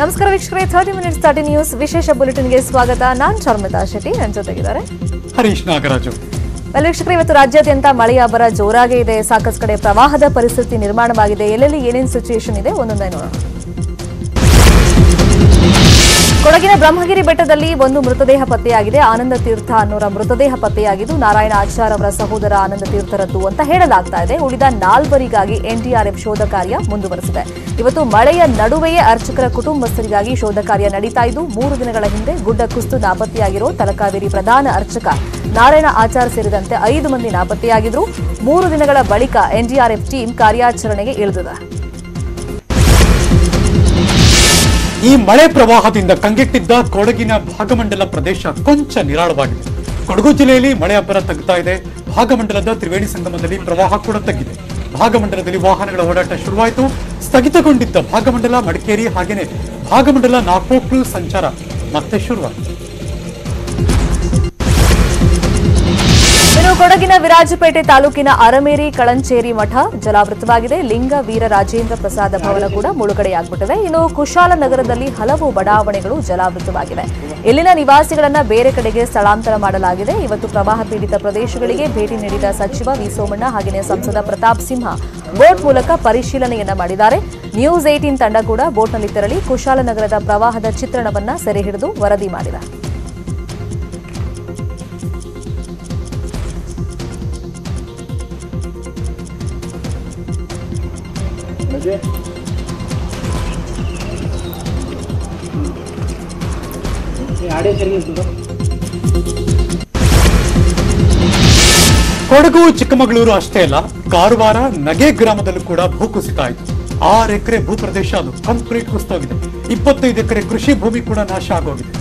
ನಮಸ್ಕಾರ ವೀಕ್ಷಕರೇ, 30 minutes 30 news ವಿಶೇಷ ಬುಲೆಟಿನ್ಗೆ ಸ್ವಾಗತ. ನಾನು ಶರ್ಮಿತಾ ಶೆಟ್ಟಿ, ನನ್ನ ಜೊತೆಗಿದ್ದಾರೆ ಹರೀಶ್ ನಾಗರಾಜು. ವೀಕ್ಷಕರೇ, ಇವತ್ತು ರಾಜ್ಯಾದ್ಯಂತ ಮಳೆಯ ಅಬ್ಬರ ಜೋರಾಗೇ ಇದೆ. ಸಾಕಷ್ಟು ಕಡೆ ಪ್ರವಾಹದ ಪರಿಸ್ಥಿತಿ ನಿರ್ಮಾಣವಾಗಿದೆ. ಎಲ್ಲೆಲ್ಲಿ ಏನೇನು ಸಿಚುಯೇಷನ್ ಇದೆ ಒಂದೊಂದೇ ನೋಡೋಣ. ಕೊಡಗಿನ ಬ್ರಹ್ಮಗಿರಿ ಬೆಟ್ಟದಲ್ಲಿ ಒಂದು ಮೃತದೇಹ ಪತ್ತೆಯಾಗಿದೆ. ಆನಂದ ತೀರ್ಥ ಅನ್ನೋರ ಮೃತದೇಹ ಪತ್ತೆಯಾಗಿದ್ದು ನಾರಾಯಣ ಆಚಾರ್ ಅವರ ಸಹೋದರ ಆನಂದ ತೀರ್ಥರದ್ದು ಅಂತ ಹೇಳಲಾಗ್ತಾ ಇದೆ. ಉಳಿದ 4ವರಿಗಾಗಿ ಎನ್ಡಿಆರ್ಎಫ್ ಶೋಧ ಕಾರ್ಯ ಮುಂದುವರೆಸಿದೆ. ಇವತ್ತು ಮಳೆಯ ನಡುವೆಯೇ ಅರ್ಚಕರ ಕುಟುಂಬಸ್ಥರಿಗಾಗಿ ಶೋಧ ಕಾರ್ಯ ನಡೀತಾ ಇದ್ದು, 3 ದಿನಗಳ ಹಿಂದೆ ಗುಡ್ಡ ಕುಸಿದು ನಾಪತ್ತೆಯಾಗಿರೋ ತಲಕಾವೇರಿ ಪ್ರಧಾನ ಅರ್ಚಕ ನಾರಾಯಣ ಆಚಾರ್ ಸೇರಿದಂತೆ 5 ಮಂದಿ ನಾಪತ್ತೆಯಾಗಿದ್ರು. 3 ದಿನಗಳ ಬಳಿಕ ಎನ್ಡಿಆರ್ಎಫ್ ಟೀಮ್ ಕಾರ್ಯಾಚರಣೆಗೆ ಇಳಿದಿದೆ. ಈ ಮಳೆ ಪ್ರವಾಹದಿಂದ ಕಂಗೆಟ್ಟಿದ್ದ ಕೊಡಗಿನ ಭಾಗಮಂಡಲ ಪ್ರದೇಶ ಕೊಂಚ ನಿರಾಳವಾಗಿದೆ. ಕೊಡಗು ಜಿಲ್ಲೆಯಲ್ಲಿ ಮಳೆ ಅಬ್ಬರ ತಗ್ತಾ ಇದೆ. ಭಾಗಮಂಡಲದ ತ್ರಿವೇಣಿ ಸಂಗಮದಲ್ಲಿ ಪ್ರವಾಹ ಕೂಡ ತಗ್ಗಿದೆ. ಭಾಗಮಂಡಲದಲ್ಲಿ ವಾಹನಗಳ ಓಡಾಟ ಶುರುವಾಯಿತು. ಸ್ಥಗಿತಗೊಂಡಿದ್ದ ಭಾಗಮಂಡಲ, ಮಡಿಕೇರಿ ಹಾಗೇನೆ ಭಾಗಮಂಡಲ ನಾಪೋಕ್ಲು ಸಂಚಾರ ಮತ್ತೆ ಶುರುವಾಯಿತು. ಕೊಡಗಿನ ವಿರಾಜಪೇಟೆ ತಾಲೂಕಿನ ಅರಮೇರಿ ಕಳಂಚೇರಿ ಮಠ ಜಲಾವೃತವಾಗಿದೆ. ಲಿಂಗ ವೀರ ರಾಜೇಂದ್ರ ಪ್ರಸಾದ ಭವನ ಕೂಡ ಮುಳುಗಡೆಯಾಗ್ಬಿಟ್ಟಿದೆ. ಇನ್ನು ಕುಶಾಲನಗರದಲ್ಲಿ ಹಲವು ಬಡಾವಣೆಗಳು ಜಲಾವೃತವಾಗಿವೆ. ಇಲ್ಲಿನ ನಿವಾಸಿಗಳನ್ನ ಬೇರೆ ಕಡೆಗೆ ಸ್ಥಳಾಂತರ ಮಾಡಲಾಗಿದೆ. ಇವತ್ತು ಪ್ರವಾಹ ಪೀಡಿತ ಪ್ರದೇಶಗಳಿಗೆ ಭೇಟಿ ನೀಡಿದ ಸಚಿವ ವಿ ಸೋಮಣ್ಣ ಹಾಗೆಯೇ ಸಂಸದ ಪ್ರತಾಪ್ ಸಿಂಹ ಬೋಟ್ ಮೂಲಕ ಪರಿಶೀಲನೆಯನ್ನ ಮಾಡಿದ್ದಾರೆ. ನ್ಯೂಸ್ 18 ತಂಡ ಕೂಡ ಬೋಟ್ನಲ್ಲಿ ತೆರಳಿ ಕುಶಾಲನಗರದ ಪ್ರವಾಹದ ಚಿತ್ರಣವನ್ನ ಸೆರೆ ಹಿಡಿದು ವರದಿ ಮಾಡಿದೆ. ಕೊಡಗು ಚಿಕ್ಕಮಗಳೂರು ಅಷ್ಟೇ ಅಲ್ಲ, ಕಾರವಾರ ನಗೆ ಗ್ರಾಮದಲ್ಲೂ ಕೂಡ ಭೂಕುಸಿತ ಆಯಿತು. 6 ಎಕರೆ ಭೂ ಪ್ರದೇಶ ಅದು ಕಂಪ್ಲೀಟ್ ಕುಸಿತೋಗಿದೆ. 25 ಎಕರೆ ಕೃಷಿ ಭೂಮಿ ಕೂಡ ನಾಶ ಆಗೋಗಿದೆ.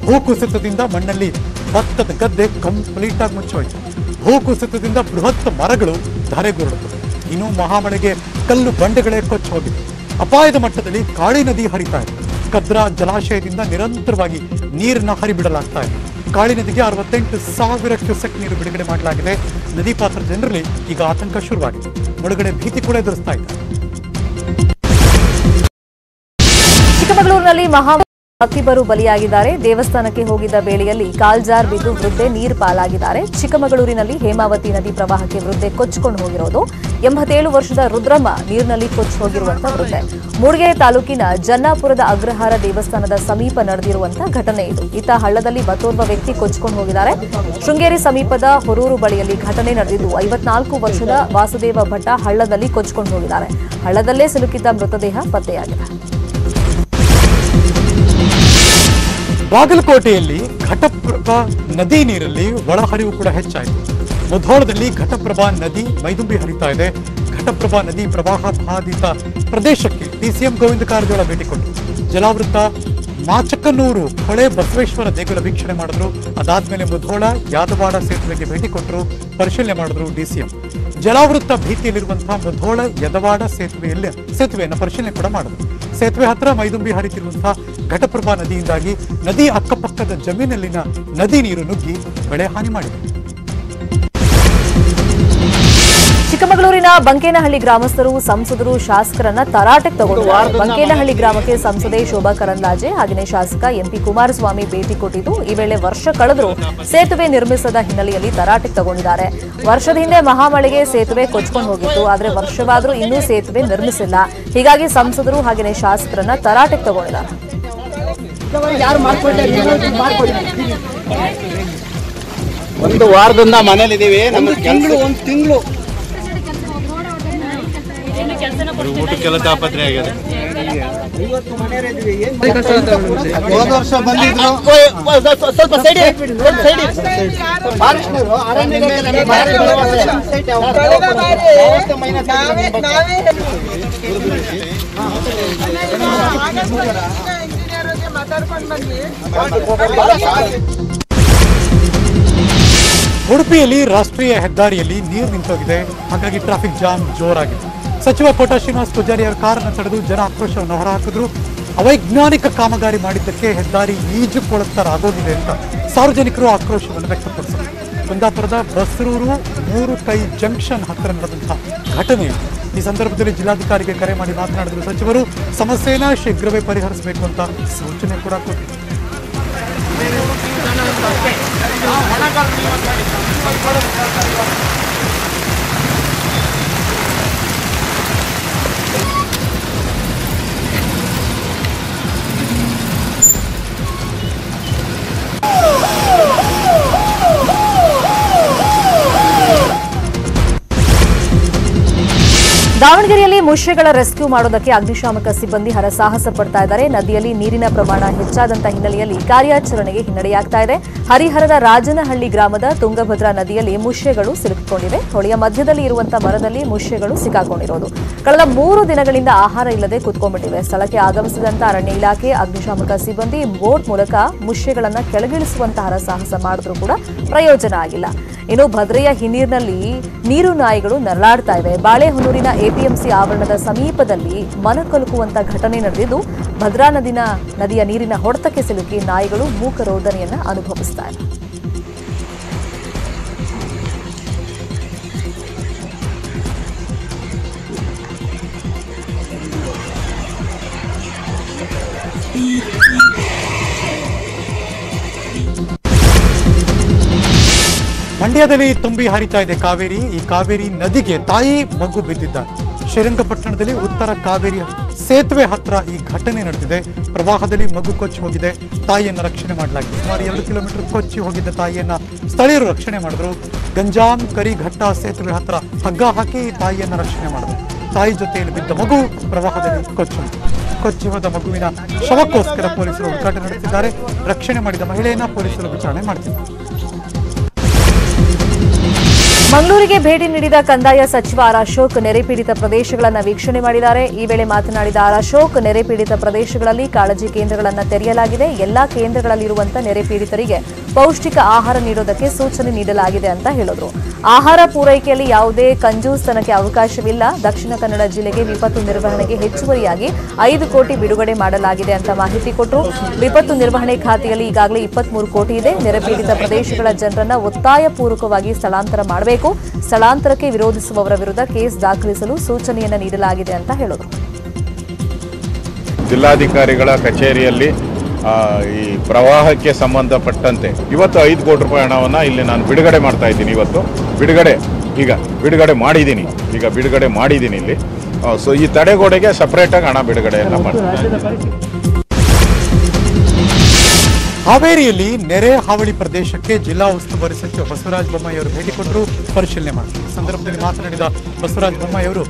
ಭೂಕುಸಿತದಿಂದ ಮಣ್ಣಲ್ಲಿ ಭತ್ತದ ಗದ್ದೆ ಕಂಪ್ಲೀಟ್ ಆಗಿ ಮುಚ್ಚೋಯ್ತು. ಭೂಕುಸಿತದಿಂದ ಬೃಹತ್ ಮರಗಳು ಧರೆಗುರುಳಿತು. ಇನ್ನು ಮಹಾಮಳೆಗೆ ಕಲ್ಲು ಬಂಡೆಗಳೇ ಕೊಚ್ಚಿ ಹೋಗಿದೆ. ಅಪಾಯದ ಮಟ್ಟದಲ್ಲಿ ಕಾಳಿ ನದಿ ಹರಿತಾ ಇದೆ. ಕದ್ರಾ ಜಲಾಶಯದಿಂದ ನಿರಂತರವಾಗಿ ನೀರನ್ನ ಹರಿಬಿಡಲಾಗ್ತಾ ಇದೆ. ಕಾಳಿ ನದಿಗೆ 68,000 ಕ್ಯೂಸೆಕ್ ನೀರು ಬಿಡುಗಡೆ ಮಾಡಲಾಗಿದೆ. ನದಿ ಪಾತ್ರ ಜನರಲ್ಲಿ ಈಗ ಆತಂಕ ಶುರುವಾಗಿದೆ. ಮುಳುಗಡೆ ಭೀತಿ ಕೂಡ ಎದುರಿಸ್ತಾ ಇದ್ದಾರೆ. ಚಿಕ್ಕಮಗಳೂರಿನಲ್ಲಿ ಭಕ್ತಿಬರು ಬಲಿಯಾಗಿದ್ದಾರೆ. ದೇವಸ್ಥಾನಕ್ಕೆ ಹೋಗಿದ್ದ ವೇಳೆಯಲ್ಲಿ ಕಾಲ್ಜಾರ್ ಬಿದ್ದು ವೃದ್ಧೆ ನೀರು ಪಾಲಾಗಿದ್ದಾರೆ. ಚಿಕ್ಕಮಗಳೂರಿನಲ್ಲಿ ಹೇಮಾವತಿ ನದಿ ಪ್ರವಾಹಕ್ಕೆ ವೃದ್ಧೆ ಕೊಚ್ಚಿಕೊಂಡು ಹೋಗಿರೋದು. 87 ವರ್ಷದ ರುದ್ರಮ್ಮ ನೀರಿನಲ್ಲಿ ಕೊಚ್ಚಿ ಹೋಗಿರುವಂತಹ ವೃದ್ಧೆ. ಮೂಡಿಗೆರೆ ತಾಲೂಕಿನ ಜನ್ನಾಪುರದ ಅಗ್ರಹಾರ ದೇವಸ್ಥಾನದ ಸಮೀಪ ನಡೆದಿರುವಂತಹ ಘಟನೆ ಇದು. ಇತ್ತ ಹಳ್ಳದಲ್ಲಿ ಮತ್ತೋರ್ವ ವ್ಯಕ್ತಿ ಕೊಚ್ಚಿಕೊಂಡು ಹೋಗಿದ್ದಾರೆ. ಶೃಂಗೇರಿ ಸಮೀಪದ ಹೊರೂರು ಬಳಿಯಲ್ಲಿ ಘಟನೆ ನಡೆದಿದ್ದು 54 ವರ್ಷದ ವಾಸುದೇವ ಭಟ್ಟ ಹಳ್ಳದಲ್ಲಿ ಕೊಚ್ಚಿಕೊಂಡು ಹೋಗಿದ್ದಾರೆ. ಹಳ್ಳದಲ್ಲೇ ಸಿಲುಕಿದ್ದ ಮೃತದೇಹ ಪತ್ತೆಯಾಗಿದೆ. ಬಾಗಲಕೋಟೆಯಲ್ಲಿ ಘಟಪ್ರಭಾ ನದಿ ನೀರಲ್ಲಿ ಒಳಹರಿವು ಕೂಡ ಹೆಚ್ಚಾಯಿತು. ಮುಧೋಳದಲ್ಲಿ ಘಟಪ್ರಭಾ ನದಿ ಮೈದುಂಬಿ ಹರಿತಾ ಇದೆ. ಘಟಪ್ರಭಾ ನದಿ ಪ್ರವಾಹ ಬಾಧಿತ ಪ್ರದೇಶಕ್ಕೆ ಡಿಸಿಎಂ ಗೋವಿಂದ ಕಾರಜೋಳ ಭೇಟಿ ಕೊಟ್ಟರು. ಜಲಾವೃತ ಮಾಚಕನೂರು ಹೊಳೆ ಬಸವೇಶ್ವರ ದೇಗುಲ ವೀಕ್ಷಣೆ ಮಾಡಿದ್ರು. ಅದಾದ್ಮೇಲೆ ಮುಧೋಳ ಯಾದವಾಡ ಸೇತುವೆಗೆ ಭೇಟಿ ಕೊಟ್ಟರು, ಪರಿಶೀಲನೆ ಮಾಡಿದ್ರು ಡಿಸಿಎಂ. ಜಲಾವೃತ ಭೀತಿಯಲ್ಲಿರುವಂತಹ ಮುಧೋಳ ಯದವಾಡ ಸೇತುವೆಯನ್ನು ಪರಿಶೀಲನೆ ಕೂಡ ಮಾಡಿದ್ರು. ಸೇತುವೆ ಹತ್ರ ಮೈದುಂಬಿ ಹರಿತಿರುವಂತಹ ಘಟಪ್ರಭಾ ನದಿಯಿಂದಾಗಿ ನದಿ ಅಕ್ಕಪಕ್ಕದ ಜಮೀನಲ್ಲಿನ ನದಿ ನೀರು ನುಗ್ಗಿ ಬೆಳೆ ಹಾನಿ ಮಾಡಿದೆ. ಚಿಕ್ಕಮಗಳೂರಿನ ಬಂಕೇನಹಳ್ಳಿ ಗ್ರಾಮಸ್ಥರು ಸಂಸದರು ಶಾಸಕರನ್ನ ತರಾಟೆಗೆ ತಗೊಂಡಿದ್ದಾರೆ. ಬಂಕೇನಹಳ್ಳಿ ಗ್ರಾಮಕ್ಕೆ ಸಂಸದೆ ಶೋಭಾ ಕರಂದ್ಲಾಜೆ ಹಾಗೆಯೇ ಶಾಸಕ ಎಂಪಿ ಕುಮಾರಸ್ವಾಮಿ ಭೇಟಿ ಕೊಟ್ಟಿದ್ದು, ಈ ವೇಳೆ ವರ್ಷ ಕಳೆದರೂ ಸೇತುವೆ ನಿರ್ಮಿಸದ ಹಿನ್ನೆಲೆಯಲ್ಲಿ ತರಾಟೆಗೆ ತಗೊಂಡಿದ್ದಾರೆ. ವರ್ಷದ ಹಿಂದೆ ಮಹಾಮಳೆಗೆ ಸೇತುವೆ ಕೊಚ್ಕೊಂಡು ಹೋಗಿತ್ತು. ಆದರೆ ವರ್ಷವಾದರೂ ಇನ್ನೂ ಸೇತುವೆ ನಿರ್ಮಿಸಿಲ್ಲ. ಹೀಗಾಗಿ ಸಂಸದರು ಹಾಗೆಯೇ ಶಾಸಕರನ್ನ ತರಾಟೆಗೆ ತಗೊಂಡಿದ್ದಾರೆ. ಒಂದು ವಾರದಿಂದ ಮನೇಲಿದ್ದೀವಿ. ಒಂದು ತಿಂಗಳು ಊಟಕ್ಕೆಲ್ಲ ತಾಪತ್ರೆ ಆಗಿದೆ. ಹೋದ ವರ್ಷ ಬಂದಿದ್ರು ಸ್ವಲ್ಪ ಉಡುಪಿಯಲ್ಲಿ ರಾಷ್ಟ್ರೀಯ ಹೆದ್ದಾರಿಯಲ್ಲಿ ನೀರು ನಿಂತೋಗಿದೆ. ಹಾಗಾಗಿ ಟ್ರಾಫಿಕ್ ಜಾಮ್ ಜೋರಾಗಿದೆ. ಸಚಿವ ಕೋಟ ಶ್ರೀನಿವಾಸ್ ಪೂಜಾರಿ ಅವರ ಕಾರನ್ನು ತಡೆದು ಜನ ಆಕ್ರೋಶವನ್ನು ಹೊರಹಾಕಿದ್ರು. ಅವೈಜ್ಞಾನಿಕ ಕಾಮಗಾರಿ ಮಾಡಿದ್ದಕ್ಕೆ ಹೆದ್ದಾರಿ ಈಜುಕೊಳತ್ತರಾಗೋಗಿದೆ ಅಂತ ಸಾರ್ವಜನಿಕರು ಆಕ್ರೋಶವನ್ನು ವ್ಯಕ್ತಪಡಿಸಿದರು. ಕುಂದಾಪುರದ ಬಸರೂರು 3 ಕೈ ಜಂಕ್ಷನ್ ಹತ್ತಿರ ನಡೆದಂತಹ ಘಟನೆ ಈ ಸಂದರ್ಭದಲ್ಲಿ ಜಿಲ್ಲಾಧಿಕಾರಿಗೆ ಕರೆ ಮಾಡಿ ಮಾತನಾಡಿದ ಸಚಿವರು ಸಮಸ್ಯೆಯನ್ನು ಶೀಘ್ರವೇ ಪರಿಹರಿಸಬೇಕು ಅಂತ ಸೂಚನೆ ಕೂಡ ಕೊಟ್ಟಿದ್ದಾರೆ. ದಾವಣಗೆರೆಯಲ್ಲಿ ಮುಷ್ಯಗಳ ರೆಸ್ಕ್ಯೂ ಮಾಡೋದಕ್ಕೆ ಅಗ್ನಿಶಾಮಕ ಸಿಬ್ಬಂದಿ ಹರಸಾಹಸ ಪಡ್ತಾ ಇದ್ದಾರೆ. ನದಿಯಲ್ಲಿ ನೀರಿನ ಪ್ರಮಾಣ ಹೆಚ್ಚಾದಂತ ಹಿನ್ನೆಲೆಯಲ್ಲಿ ಕಾರ್ಯಾಚರಣೆಗೆ ಹಿನ್ನಡೆಯಾಗ್ತಾ ಇದೆ. ಹರಿಹರದ ರಾಜನಹಳ್ಳಿ ಗ್ರಾಮದ ತುಂಗಭದ್ರಾ ನದಿಯಲ್ಲಿ ಮುಷ್ಯಗಳು ಸಿಲುಕಿಕೊಂಡಿವೆ. ಹೊಳೆಯ ಮಧ್ಯದಲ್ಲಿ ಇರುವಂತಹ ಮರದಲ್ಲಿ ಮುಷ್ಯಗಳು ಸಿಕ್ಕಾಕೊಂಡಿರೋದು. ಕಳೆದ 3 ದಿನಗಳಿಂದ ಆಹಾರ ಇಲ್ಲದೆ ಕುತ್ಕೊಂಡ್ಬಿಟ್ಟಿವೆ. ಸ್ಥಳಕ್ಕೆ ಆಗಮಿಸಿದಂತ ಅರಣ್ಯ ಇಲಾಖೆ ಅಗ್ನಿಶಾಮಕ ಸಿಬ್ಬಂದಿ ಬೋಟ್ ಮೂಲಕ ಮುಷ್ಯಗಳನ್ನ ಕೆಳಗಿಳಿಸುವಂತಹ ಹರಸಾಹಸ ಮಾಡಿದ್ರೂ ಕೂಡ ಪ್ರಯೋಜನ ಆಗಿಲ್ಲ. ಇನ್ನು ಭದ್ರೆಯ ಹಿನ್ನೀರಿನಲ್ಲಿ ನೀರು ನಾಯಿಗಳು ನರಳಾಡ್ತಾ ಇವೆ. ಬಾಳೆಹೊನ್ನೂರಿನ ಎಪಿಎಂಸಿ ಆವರಣದ ಸಮೀಪದಲ್ಲಿ ಮನಕೊಲುಕುವಂತ ಘಟನೆ ನಡೆದಿದ್ದು ಭದ್ರಾ ನದಿಯ ನೀರಿನ ಹೊಡೆತಕ್ಕೆ ಸಿಲುಕಿ ನಾಯಿಗಳು ಮೂಕರೋಧನೆಯನ್ನ ಅನುಭವಿಸ್ತಾ ಇವೆ. ಮಂಡ್ಯದಲ್ಲಿ ತುಂಬಿ ಹರಿತಾ ಇದೆ ಕಾವೇರಿ. ಈ ಕಾವೇರಿ ನದಿಗೆ ತಾಯಿ ಮಗು ಬಿದ್ದಿದ್ದಾರೆ. ಶ್ರೀರಂಗಪಟ್ಟಣದಲ್ಲಿ ಉತ್ತರ ಕಾವೇರಿ ಸೇತುವೆ ಹತ್ರ ಈ ಘಟನೆ ನಡೆದಿದೆ. ಪ್ರವಾಹದಲ್ಲಿ ಮಗು ಕೊಚ್ಚಿ ಹೋಗಿದೆ. ತಾಯಿಯನ್ನು ರಕ್ಷಣೆ ಮಾಡಲಾಗಿದೆ. ಸುಮಾರು 2 ಕಿಲೋಮೀಟರ್ ಕೊಚ್ಚಿ ಹೋಗಿದ್ದ ತಾಯಿಯನ್ನ ಸ್ಥಳೀಯರು ರಕ್ಷಣೆ ಮಾಡಿದ್ರು. ಗಂಜಾಂ ಕರಿಘಟ್ಟ ಸೇತುವೆ ಹತ್ರ ಹಗ್ಗ ಹಾಕಿ ತಾಯಿಯನ್ನ ರಕ್ಷಣೆ ಮಾಡಿದ್ರು. ತಾಯಿ ಜೊತೆಯಲ್ಲಿ ಬಿದ್ದ ಮಗು ಪ್ರವಾಹದಲ್ಲಿ ಕೊಚ್ಚಿ ಹೋದ ಮಗುವಿನ ಶವಕ್ಕೋಸ್ಕರ ಪೊಲೀಸರು ಹುಡುಕಾಟ ನಡೆಸಿದ್ದಾರೆ. ರಕ್ಷಣೆ ಮಾಡಿದ ಮಹಿಳೆಯನ್ನ ಪೊಲೀಸರು ವಿಚಾರಣೆ ಮಾಡ್ತಿದ್ದಾರೆ. ಮಂಗಳೂರಿಗೆ ಭೇಟಿ ನೀಡಿದ ಕಂದಾಯ ಸಚಿವ ಆರ್ ಅಶೋಕ್ ನೆರೆ ಪೀಡಿತ ಪ್ರದೇಶಗಳನ್ನು ವೀಕ್ಷಣೆ ಮಾಡಿದ್ದಾರೆ. ಈ ವೇಳೆ ಮಾತನಾಡಿದ ಆರ್ ಅಶೋಕ್, ನೆರೆ ಪೀಡಿತ ಪ್ರದೇಶಗಳಲ್ಲಿ ಕಾಳಜಿ ಕೇಂದ್ರಗಳನ್ನು ತೆರೆಯಲಾಗಿದೆ. ಎಲ್ಲಾ ಕೇಂದ್ರಗಳಲ್ಲಿರುವಂತಹ ನೆರೆ ಪೀಡಿತರಿಗೆ ಪೌಷ್ಟಿಕ ಆಹಾರ ನೀಡೋದಕ್ಕೆ ಸೂಚನೆ ನೀಡಲಾಗಿದೆ ಅಂತ ಹೇಳಿದ್ರು. ಆಹಾರ ಪೂರೈಕೆಯಲ್ಲಿ ಯಾವುದೇ ಕಂಜೂಸ್ತನಕ್ಕೆ ಅವಕಾಶವಿಲ್ಲ. ದಕ್ಷಿಣ ಕನ್ನಡ ಜಿಲ್ಲೆಗೆ ವಿಪತ್ತು ನಿರ್ವಹಣೆಗೆ ಹೆಚ್ಚುವರಿಯಾಗಿ 5 ಕೋಟಿ ಬಿಡುಗಡೆ ಮಾಡಲಾಗಿದೆ ಅಂತ ಮಾಹಿತಿ ಕೊಟ್ಟರು. ವಿಪತ್ತು ನಿರ್ವಹಣೆ ಖಾತೆಯಲ್ಲಿ ಈಗಾಗಲೇ 23 ಕೋಟಿ ಇದೆ. ನೆರೆ ಪೀಡಿತ ಪ್ರದೇಶಗಳ ಜನರನ್ನ ಒತ್ತಾಯಪೂರ್ವಕವಾಗಿ ಸ್ಥಳಾಂತರ ಮಾಡಬೇಕು. ಸ್ಥಳಾಂತರಕ್ಕೆ ವಿರೋಧಿಸುವವರ ವಿರುದ್ಧ ಕೇಸ್ ದಾಖಲಿಸಲು ಸೂಚನೆಯನ್ನ ನೀಡಲಾಗಿದೆ ಅಂತ ಹೇಳಿದರು. ಜಿಲ್ಲಾಧಿಕಾರಿಗಳ ಕಚೇರಿಯಲ್ಲಿ ಈ ಪ್ರವಾಹಕ್ಕೆ ಸಂಬಂಧಪಟ್ಟಂತೆ ಇವತ್ತು 5 ಕೋಟಿ ರೂಪಾಯಿ ಹಣವನ್ನು ಇಲ್ಲಿ ನಾನು ಬಿಡುಗಡೆ ಮಾಡ್ತಾ ಇದ್ದೀನಿ. ಇವತ್ತು ಬಿಡುಗಡೆ ಮಾಡಿದ್ದೀನಿ ಇಲ್ಲಿ. ಸೊ ಈ ತಡೆಗೋಡೆಗೆ ಸಪರೇಟಾಗಿ ಹಣ ಬಿಡುಗಡೆಯನ್ನು ಮಾಡ್ತಾ ಇದ್ದೀನಿ. ಹಾವೇರಿಯಲ್ಲಿ ನೆರೆ ಹಾವಳಿ ಪ್ರದೇಶಕ್ಕೆ ಜಿಲ್ಲಾ ಉಸ್ತುವಾರಿ ಸಚಿವ ಬಸವರಾಜ ಬೊಮ್ಮಾಯಿ ಅವರು ಭೇಟಿ ಕೊಟ್ಟರು, ಪರಿಶೀಲನೆ ಮಾಡಿದರು. ಸಂದರ್ಭದಲ್ಲಿ ಮಾತನಾಡಿದ ಬಸವರಾಜ ಬೊಮ್ಮಾಯಿ ಅವರು,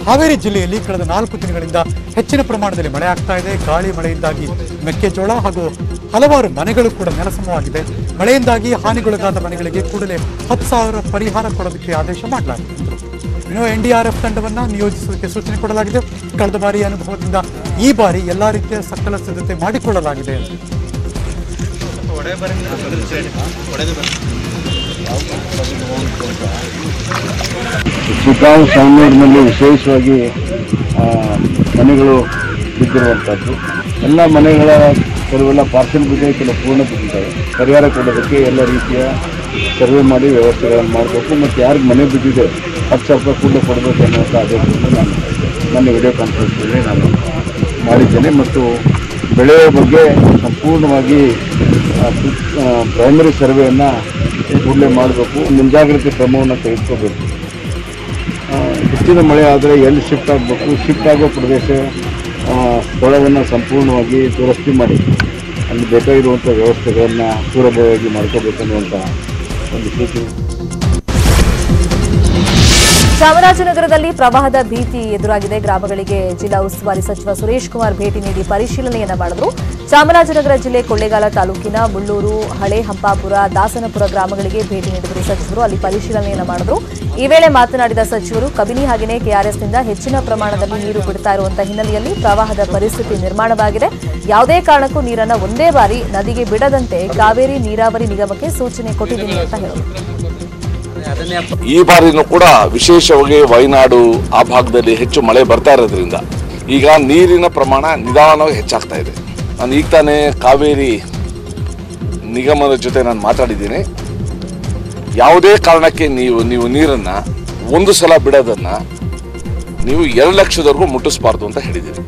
ಹಾವೇರಿ ಜಿಲ್ಲೆಯಲ್ಲಿ ಕಳೆದ 4 ದಿನಗಳಿಂದ ಹೆಚ್ಚಿನ ಪ್ರಮಾಣದಲ್ಲಿ ಮಳೆ ಆಗ್ತಾ ಇದೆ. ಗಾಳಿ ಮಳೆಯಿಂದಾಗಿ ಮೆಕ್ಕೆಜೋಳ ಹಾಗೂ ಹಲವಾರು ಮನೆಗಳು ಕೂಡ ನೆಲಸಮವಾಗಿದೆ. ಮಳೆಯಿಂದಾಗಿ ಹಾನಿಗೊಳಗಾದ ಮನೆಗಳಿಗೆ ಕೂಡಲೇ 10,000 ಪರಿಹಾರ ಕೊಡೋದಕ್ಕೆ ಆದೇಶ ಮಾಡಲಾಗಿದೆ. ಇನ್ನು NDRF ತಂಡವನ್ನ ನಿಯೋಜಿಸುವುದಕ್ಕೆ ಸೂಚನೆ ಕೊಡಲಾಗಿದೆ. ಕಳೆದ ಬಾರಿ ಅನುಭವದಿಂದ ಈ ಬಾರಿ ಎಲ್ಲಾ ರೀತಿಯ ಸಕಲ ಸಿದ್ಧತೆ ಮಾಡಿಕೊಳ್ಳಲಾಗಿದೆ. ಚಿಕ್ಕಾವು ಸಾವನೂರಿನಲ್ಲಿ ವಿಶೇಷವಾಗಿ ಮನೆಗಳು ಬಿದ್ದಿರುವಂಥದ್ದು. ಎಲ್ಲ ಮನೆಗಳ ಕೆಲವೆಲ್ಲ ಪಾರ್ಸಲ್ ಬಿದ್ದಿದೆ, ಕೆಲವು ಪೂರ್ಣ ಬಿದ್ದಿದ್ದಾವೆ. ಪರಿಹಾರ ಕೊಡೋದಕ್ಕೆ ಎಲ್ಲ ರೀತಿಯ ಸರ್ವೆ ಮಾಡಿ ವ್ಯವಸ್ಥೆಗಳನ್ನು ಮಾಡಬೇಕು. ಮತ್ತು ಯಾರಿಗೆ ಮನೆ ಬಿದ್ದಿದೆ 10,000 ರೂಪಾಯಿ ಕೂಡಲೇ ಕೊಡಬೇಕು ಅನ್ನುವಂಥ ಆದೇಶವನ್ನು ನಾನು ನನ್ನ ವಿಡಿಯೋ ಕಾನ್ಫರೆನ್ಸ್ನಲ್ಲಿ ನಾನು ಮಾಡಿದ್ದೇನೆ. ಮತ್ತು ಬೆಳೆಯ ಬಗ್ಗೆ ಸಂಪೂರ್ಣವಾಗಿ ಪ್ರೈಮರಿ ಸರ್ವೆಯನ್ನು ಕೂಡಲೇ ಮಾಡಬೇಕು. ಮುಂಜಾಗ್ರತೆ ಕ್ರಮವನ್ನು ತೆಗೆದುಕೋಬೇಕು. ಹೆಚ್ಚಿನ ಮಳೆ ಆದರೆ ಎಲ್ಲಿ ಶಿಫ್ಟ್ ಆಗಬೇಕು, ಶಿಫ್ಟ್ ಆಗೋ ಪ್ರದೇಶ ಸ್ಥಳವನ್ನು ಸಂಪೂರ್ಣವಾಗಿ ದುರಸ್ತಿ ಮಾಡಿ ಅಲ್ಲಿ ಬೇಕಾಗಿರುವಂಥ ವ್ಯವಸ್ಥೆಗಳನ್ನು ಸುಲಭವಾಗಿ ಮಾಡ್ಕೋಬೇಕನ್ನುವಂಥ ಒಂದು ಸೂಚನೆ. ಚಾಮರಾಜನಗರದಲ್ಲಿ ಪ್ರವಾಹದ ಭೀತಿ ಎದುರಾಗಿದೆ. ಗ್ರಾಮಗಳಿಗೆ ಜಿಲ್ಲಾ ಉಸ್ತುವಾರಿ ಸಚಿವ ಸುರೇಶ್ ಕುಮಾರ್ ಭೇಟಿ ನೀಡಿ ಪರಿಶೀಲನೆಯನ್ನ ಮಾಡಿದ್ರು. ಚಾಮರಾಜನಗರ ಜಿಲ್ಲೆ ಕೊಳ್ಳೇಗಾಲ ತಾಲೂಕಿನ ಮುಳ್ಳೂರು, ಹಳೆ ಹಂಪಾಪುರ, ದಾಸನಪುರ ಗ್ರಾಮಗಳಿಗೆ ಭೇಟಿ ನೀಡಿದರು ಸಚಿವರು. ಅಲ್ಲಿ ಪರಿಶೀಲನೆಯನ್ನ ಮಾಡಿದ್ರು. ಈ ವೇಳೆ ಮಾತನಾಡಿದ ಸಚಿವರು, ಕಬಿನಿ ಹಾಗೆಯೇ ಕೆಆರ್ಎಸ್ನಿಂದ ಹೆಚ್ಚಿನ ಪ್ರಮಾಣದಲ್ಲಿ ನೀರು ಬಿಡ್ತಾ ಇರುವಂತಹ ಹಿನ್ನೆಲೆಯಲ್ಲಿ ಪ್ರವಾಹದ ಪರಿಸ್ಥಿತಿ ನಿರ್ಮಾಣವಾಗಿದೆ. ಯಾವುದೇ ಕಾರಣಕ್ಕೂ ನೀರನ್ನು ಒಂದೇ ಬಾರಿ ನದಿಗೆ ಬಿಡದಂತೆ ಕಾವೇರಿ ನೀರಾವರಿ ನಿಗಮಕ್ಕೆ ಸೂಚನೆ ಕೊಟ್ಟಿದ್ದೀನಿ ಅಂತ ಹೇಳಿದರು. ಈ ಬಾರಿನೂ ಕೂಡ ವಿಶೇಷವಾಗಿ ವಯನಾಡು ಆ ಭಾಗದಲ್ಲಿ ಹೆಚ್ಚು ಮಳೆ ಬರ್ತಾ ಇರೋದ್ರಿಂದ ಈಗ ನೀರಿನ ಪ್ರಮಾಣ ನಿಧಾನವಾಗಿ ಹೆಚ್ಚಾಗ್ತಾ ಇದೆ. ನಾನು ಈಗ ತಾನೇ ಕಾವೇರಿ ನಿಗಮದ ಜೊತೆ ನಾನು ಮಾತಾಡಿದ್ದೀನಿ. ಯಾವುದೇ ಕಾರಣಕ್ಕೆ ನೀವು ನೀರನ್ನು ಒಂದು ಸಲ ಬಿಡೋದನ್ನು ನೀವು 2 ಲಕ್ಷದವರೆಗೂ ಮುಟ್ಟಿಸಬಾರ್ದು ಅಂತ ಹೇಳಿದ್ದೀರಿ.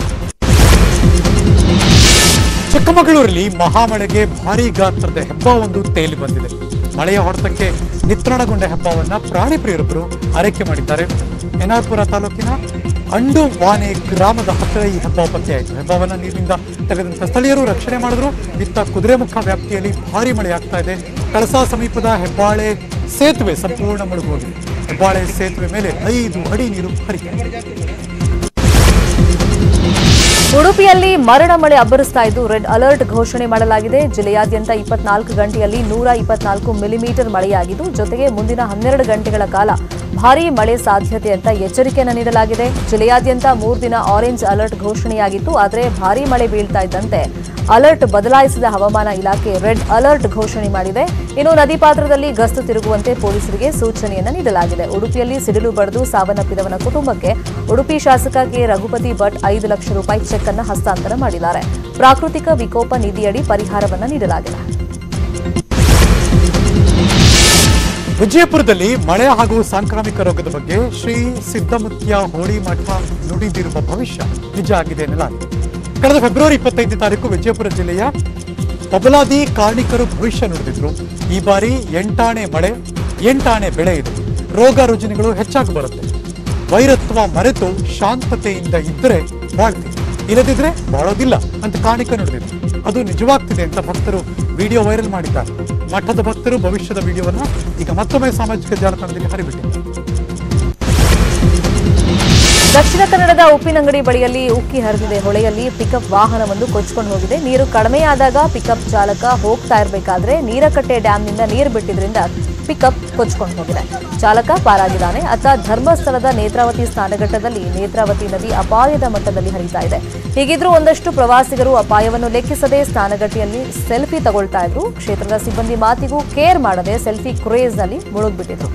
ಚಿಕ್ಕಮಗಳೂರಲ್ಲಿ ಮಹಾಮಳೆಗೆ ಭಾರೀ ಗಾತ್ರದ ಹೆಬ್ಬವೊಂದು ತೇಲಿ ಬಂದಿದೆ. ಮಳೆಯ ಹೊಡೆತಕ್ಕೆ ನಿತ್ರಾಣಗೊಂಡ ಹೆಬ್ಬವನ್ನ ಪ್ರಾಣಿ ಪ್ರಿಯರೊಬ್ಬರು ಆರೈಕೆ ಮಾಡಿದ್ದಾರೆ. ಎನ್ಆರ್ಪುರ ತಾಲೂಕಿನ ಅಂಡುವಾನೆ ಗ್ರಾಮದ ಹತ್ತಿರ ಈ ಹೆಬ್ಬಾವು ಪತ್ತೆಯಾಯಿತು. ಹೆಬ್ಬಾವನ್ನ ನೀರಿನಿಂದ ತೆಗೆದಂತ ಸ್ಥಳೀಯರು ರಕ್ಷಣೆ ಮಾಡಿದ್ರು. ಇತ್ತ ಕುದುರೆಮುಖ ವ್ಯಾಪ್ತಿಯಲ್ಲಿ ಭಾರೀ ಮಳೆ ಆಗ್ತಾ ಇದೆ. ಕಳಸಾ ಸಮೀಪದ ಹೆಬ್ಬಾಳೆ ಸೇತುವೆ ಸಂಪೂರ್ಣ ಮುಳುಗೋಗಿದೆ. ಹೆಬ್ಬಾಳೆ ಸೇತುವೆ ಮೇಲೆ 5 ಅಡಿ ನೀರು ಹರಿಯುತ್ತಿದೆ. ಉಡುಪಿಯಲ್ಲಿ ಮರಣ ಮಳೆ ಅಬ್ಬರಿಸ್ತಾ ಇದ್ದು ರೆಡ್ ಅಲರ್ಟ್ ಘೋಷಣೆ ಮಾಡಲಾಗಿದೆ. ಜಿಲ್ಲೆಯಾದ್ಯಂತ 24 ಗಂಟೆಯಲ್ಲಿ 124 ಮಿಲಿಮೀಟರ್ ಮಳೆಯಾಗಿದ್ದು, ಜೊತೆಗೆ ಮುಂದಿನ 12 ಗಂಟೆಗಳ ಕಾಲ ಭಾರೀ ಮಳೆ ಸಾಧ್ಯತೆ ಅಂತ ಎಚ್ಚರಿಕೆಯನ್ನು ನೀಡಲಾಗಿದೆ. ಜಿಲ್ಲೆಯಾದ್ಯಂತ 3 ದಿನ ಆರೆಂಜ್ ಅಲರ್ಟ್ ಘೋಷಣೆಯಾಗಿತ್ತು. ಆದರೆ ಭಾರೀ ಮಳೆ ಬೀಳ್ತಾ ಇದ್ದಂತೆ ಅಲರ್ಟ್ ಬದಲಾಯಿಸಿದ ಹವಾಮಾನ ಇಲಾಖೆ ರೆಡ್ ಅಲರ್ಟ್ ಘೋಷಣೆ ಮಾಡಿದೆ. ಇನ್ನು ನದಿ ಪಾತ್ರದಲ್ಲಿ ಗಸ್ತು ತಿರುಗುವಂತೆ ಪೊಲೀಸರಿಗೆ ಸೂಚನೆಯನ್ನು ನೀಡಲಾಗಿದೆ. ಉಡುಪಿಯಲ್ಲಿ ಸಿಡಿಲು ಬಡಿದು ಸಾವನ್ನಪ್ಪಿದವನ ಕುಟುಂಬಕ್ಕೆ ಉಡುಪಿ ಶಾಸಕ ಕೆ ರಘುಪತಿ ಭಟ್ 5 ಲಕ್ಷ ರೂಪಾಯಿ ಚೆಕ್ ಅನ್ನು ಹಸ್ತಾಂತರ ಮಾಡಿದ್ದಾರೆ. ಪ್ರಾಕೃತಿಕ ವಿಕೋಪ ನಿಧಿಯಡಿ ಪರಿಹಾರವನ್ನು ನೀಡಲಾಗಿದೆ. ವಿಜಯಪುರದಲ್ಲಿ ಮಳೆ ಹಾಗೂ ಸಾಂಕ್ರಾಮಿಕ ರೋಗದ ಬಗ್ಗೆ ಶ್ರೀ ಸಿದ್ದಮುತ್ಯ ಹೋಳಿ ಮಠ ನುಡಿದಿರುವ ಭವಿಷ್ಯ ನಿಜ ಆಗಿದೆ ಎನ್ನಲಾಗಿದೆ. ಕಳೆದ ಫೆಬ್ರವರಿ 25ನೇ ತಾರೀಕು ವಿಜಯಪುರ ಜಿಲ್ಲೆಯ ಬಬಲಾದಿ ಕಾರ್ಣಿಕರು ಭವಿಷ್ಯ ನುಡಿದಿದ್ರು. ಈ ಬಾರಿ 8 ಆಣೆ ಮಳೆ, 8 ಆಣೆ ಬೆಳೆ ಇದೆ. ರೋಗ ರುಜಿನಗಳು ಹೆಚ್ಚಾಗಿ ಬರುತ್ತೆ. ವೈರತ್ವ ಮರೆತು ಶಾಂತತೆಯಿಂದ ಇದ್ದರೆ ಬಾಳ್ತೀವಿ, ಇಲ್ಲದಿದ್ರೆ ಬಾಳೋದಿಲ್ಲ ಅಂತ ಕಾರ್ಣಿಕ ನುಡಿದಿದ್ರು. ಅದು ನಿಜವಾಗ್ತಿದೆ ಅಂತ ಭಕ್ತರು ವಿಡಿಯೋ ವೈರಲ್ ಮಾಡಿದ್ದಾರೆ. ಮಠದ ಭಕ್ತರು ಭವಿಷ್ಯದ ವಿಡಿಯೋವನ್ನು ಈಗ ಮತ್ತೊಮ್ಮೆ ಸಾಮಾಜಿಕ ಜಾಲತಾಣದಲ್ಲಿ ಹರಿಬಿಟ್ಟಿದ್ದಾರೆ. ದಕ್ಷಿಣ ಕನ್ನಡದ ಉಪ್ಪಿನಂಗಡಿ ಬಳಿಯಲ್ಲಿ ಉಕ್ಕಿ ಹರಿದಿದೆ. ಹೊಳೆಯಲ್ಲಿ ಪಿಕಪ್ ವಾಹನವೊಂದು ಕೊಚ್ಚಿಕೊಂಡು ಹೋಗಿದೆ. ನೀರು ಕಡಿಮೆಯಾದಾಗ ಪಿಕಪ್ ಚಾಲಕ ಹೋಗ್ತಾ ಇರಬೇಕಾದ್ರೆ ನೀರಕಟ್ಟೆ ಡ್ಯಾಂನಿಂದ ನೀರು ಬಿಟ್ಟಿದ್ರಿಂದ ಪಿಕಪ್ ಕೊಚ್ಚಿಕೊಂಡು ಹೋಗಿದೆ. ಚಾಲಕ ಪಾರಾಗಿದ್ದಾನೆ. ಅತ್ತ ಧರ್ಮಸ್ಥಳದ ನೇತ್ರಾವತಿ ಸ್ನಾನಘಟ್ಟದಲ್ಲಿ ನೇತ್ರಾವತಿ ನದಿ ಅಪಾಯದ ಮಟ್ಟದಲ್ಲಿ ಹರಿತಾ ಇದೆ. ಹೀಗಿದ್ರೂ ಒಂದಷ್ಟು ಪ್ರವಾಸಿಗರು ಅಪಾಯವನ್ನು ಲೆಕ್ಕಿಸದೆ ಸ್ನಾನಘಟ್ಟಿಯಲ್ಲಿ ಸೆಲ್ಫಿ ತಗೊಳ್ತಾ ಇದ್ರು. ಕ್ಷೇತ್ರದ ಸಿಬ್ಬಂದಿ ಮಾತಿಗೂ ಕೇರ್ ಮಾಡದೆ ಸೆಲ್ಫಿ ಕ್ರೇಜ್ನಲ್ಲಿ ಮುಳುಗ್ಬಿಟ್ಟಿದ್ರು.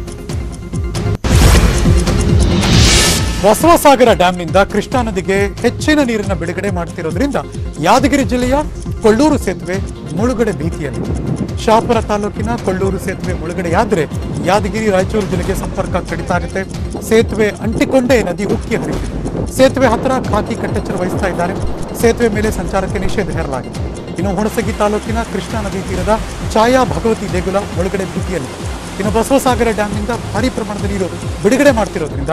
ಬಸವಸಾಗರ ಡ್ಯಾಂನಿಂದ ಕೃಷ್ಣಾ ನದಿಗೆ ಹೆಚ್ಚಿನ ನೀರನ್ನು ಬಿಡುಗಡೆ ಮಾಡುತ್ತಿರೋದ್ರಿಂದ ಯಾದಗಿರಿ ಜಿಲ್ಲೆಯ ಕೊಳ್ಳೂರು ಸೇತುವೆ ಮುಳುಗಡೆ ಭೀತಿಯಲ್ಲಿ. ಶಹಾಪುರ ತಾಲೂಕಿನ ಕೊಳ್ಳೂರು ಸೇತುವೆ ಮುಳುಗಡೆಯಾದರೆ ಯಾದಗಿರಿ ರಾಯಚೂರು ಜಿಲ್ಲೆಗೆ ಸಂಪರ್ಕ ಕಡಿತ ಆಗುತ್ತೆ. ಸೇತುವೆ ಅಂಟಿಕೊಂಡೇ ನದಿ ಉಕ್ಕಿ ಹರಿಯುತ್ತಿದೆ. ಸೇತುವೆ ಹತ್ತಿರ ಖಾಕಿ ಕಟ್ಟೆಚ್ಚರ ವಹಿಸ್ತಾ ಇದ್ದಾರೆ. ಸೇತುವೆ ಮೇಲೆ ಸಂಚಾರಕ್ಕೆ ನಿಷೇಧ ಹೇರಲಾಗಿದೆ. ಇನ್ನು ಹುಣಸಗಿ ತಾಲೂಕಿನ ಕೃಷ್ಣಾ ನದಿ ತೀರದ ಛಾಯಾ ಭಗವತಿ ದೇಗುಲ ಮುಳುಗಡೆ ಭೀತಿಯಲ್ಲಿ. ಇನ್ನು ಬಸವಸಾಗರ ಡ್ಯಾಂನಿಂದ ಭಾರೀ ಪ್ರಮಾಣದ ನೀರು ಬಿಡುಗಡೆ ಮಾಡ್ತಿರೋದ್ರಿಂದ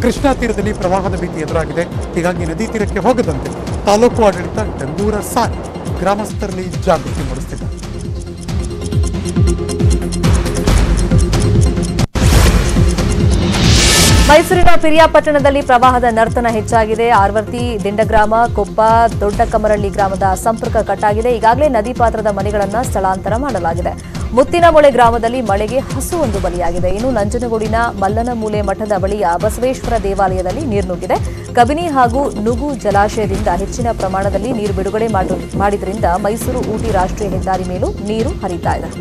ಕೃಷ್ಣಾ ತೀರದಲ್ಲಿ ಪ್ರವಾಹದ ಭೀತಿ ಎದುರಾಗಿದೆ. ಹೀಗಾಗಿ ನದಿ ತೀರಕ್ಕೆ ಹೋಗದಂತೆ ತಾಲೂಕು ಆಡಳಿತ ಡಂಗೂರ ಸಾರಿ ಗ್ರಾಮಸ್ಥರಲ್ಲಿ ಜಾಗೃತಿ ಮೂಡಿಸುತ್ತಿದ್ದಾರೆ. ಮೈಸೂರಿನ ಪಿರಿಯಾಪಟ್ಟಣದಲ್ಲಿ ಪ್ರವಾಹದ ನರ್ತನ ಹೆಚ್ಚಾಗಿದೆ. ಆರ್ವರ್ತಿ, ದಿಂಡಗ್ರಾಮ, ಕೊಪ್ಪ, ದೊಡ್ಡ ಕಮರಳ್ಳಿ ಗ್ರಾಮದ ಸಂಪರ್ಕ ಕಟ್ಟಾಗಿದೆ. ಈಗಾಗಲೇ ನದಿ ಪಾತ್ರದ ಮನೆಗಳನ್ನು ಸ್ಥಳಾಂತರ ಮಾಡಲಾಗಿದೆ. ಮುತ್ತಿನಮೊಳೆ ಗ್ರಾಮದಲ್ಲಿ ಮಳೆಗೆ ಹಸುವೊಂದು ಬಲಿಯಾಗಿದೆ. ಇನ್ನು ನಂಜನಗೂಡಿನ ಮಲ್ಲನಮೂಲೆ ಮಠದ ಬಳಿಯ ಬಸವೇಶ್ವರ ದೇವಾಲಯದಲ್ಲಿ ನೀರು ನುಗ್ಗಿದೆ. ಕಬಿನಿ ಹಾಗೂ ನುಗು ಜಲಾಶಯದಿಂದ ಹೆಚ್ಚಿನ ಪ್ರಮಾಣದಲ್ಲಿ ನೀರು ಬಿಡುಗಡೆ ಮಾಡಿದ್ರಿಂದ ಮೈಸೂರು ಊಟಿ ರಾಷ್ಟ್ರೀಯ ಹೆದ್ದಾರಿ ಮೇಲೂ ನೀರು ಹರಿತಾ ಇದೆ.